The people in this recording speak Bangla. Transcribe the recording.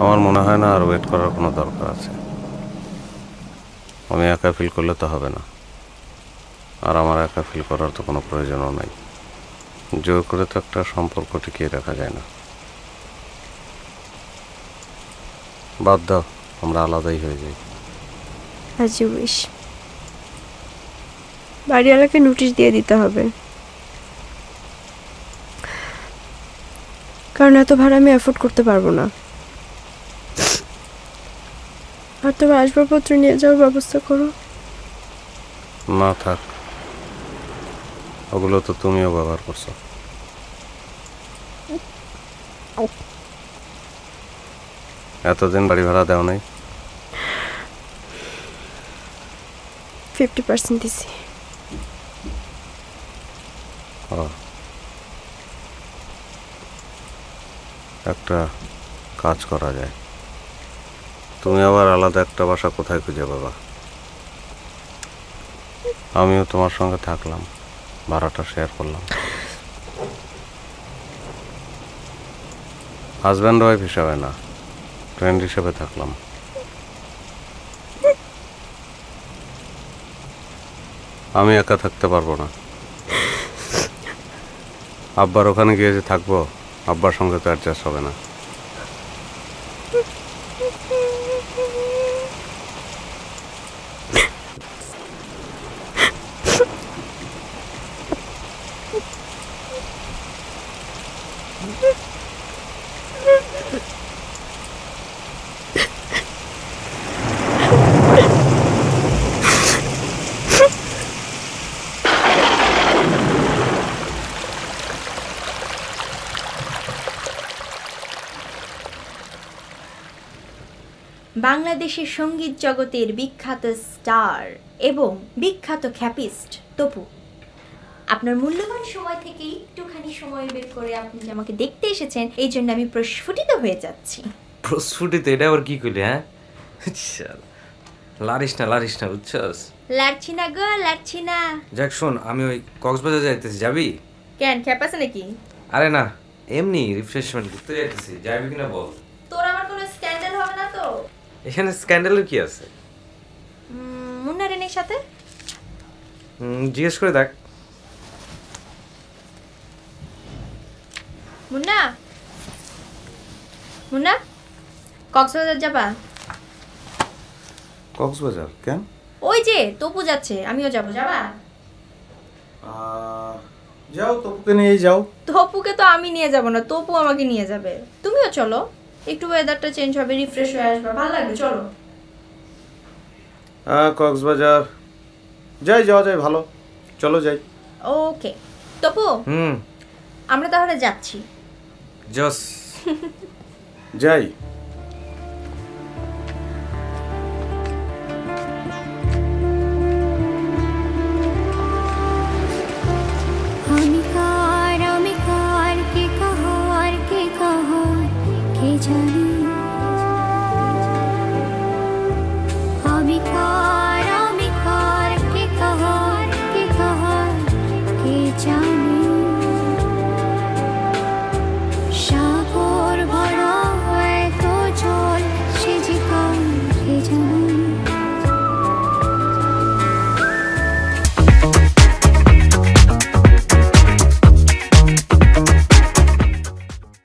আমার মনে হয় না আর ওয়েট করার কোনো দরকার আছে। আমি একা ফিল করলে তো হবে না, আর আমার একা ফিল করার তো কোনো প্রয়োজনও নাই। জোর করে তো একটা সম্পর্ক টিকিয়ে রাখা যায় না। বাদ দাও, আমরা আলাদাই হয়ে যাই। As you wish. বাড়িওয়ালাকে নোটিশ দিয়ে দিতে হবে, কারণ এত ভাড়া আমি অ্যাফোর্ড করতে পারবো না। আর তোমার আসবাবপত্র নিয়ে যাওয়ার ব্যবস্থা করো। না থাক, ওগুলো তো তুমিও ব্যবহার করছো। এতদিন বাড়ি ভাড়া দেও নাই? 50% দিছি। একটা কাজ করা যায়, তুমি আবার আলাদা একটা বাসা কোথায় খুঁজে পাবা? আমিও তোমার সঙ্গে থাকলাম, ভাড়াটা শেয়ার করলাম, হাজব্যান্ড ওয়াইফ হিসাবে না, ফ্রেন্ড হিসেবে থাকলাম। আমি একা থাকতে পারবো না। আব্বার ওখানে গিয়ে যে থাকবো, আব্বার সঙ্গে তো অ্যাডজাস্ট হবে না। বাংলাদেশের সঙ্গীত জগতের বিখ্যাত স্টার এবং বিখ্যাত খ্যাপিস্ট তপু, আপনার মূল্যবান সময় থেকে একটুখানি সময় বের করে আপনি যে আমাকে দেখতে এসেছেন, এই জন্য আমি প্রস্ফুটিত হয়ে যাচ্ছি। প্রস্ফুটিত? এটা আবার কি করলি? হ্যাঁ, লারিস না বুঝছস? লাড়ছি না গো, লাড়ছি না। যাক শোন, আমি ওই কক্সবাজার যাইতেছি, যাবি? কেন, খ্যাপ আছে নাকি? আরে না, এমনি রিফ্রেশমেন্ট করতে যাইতেছি, যাবি কিনা বল? তোর আমার কোনো স্ক্যান্ডাল হবে না তো? এখানে স্ক্যান্ডালের কি আছে? মুন্না রেনের সাথে জিজ্ঞেস করে দেখ। মুন্না, মুন্না, কক্সবাজার যাবা? কক্সবাজার কেন? ওই যে তপু যাচ্ছে, আমিও যাবো, যাবা? যাও, তপুকে নিয়ে যাও। তপুকে তো আমি নিয়ে যাব না, তপু আমাকে নিয়ে যাবে। তুমিও চলো, একটু ওয়েদারটা চেঞ্জ হবে, রিফ্রেশ হয়ে আসবে, ভালো লাগবে, চলো। কক্সবাজার যাওয়া যায়, ভালো, চলো যাই। ওকে তপু, আমরা তাহলে যাচ্ছি। জস যাই। আমি কার কে কাহার কে জানি।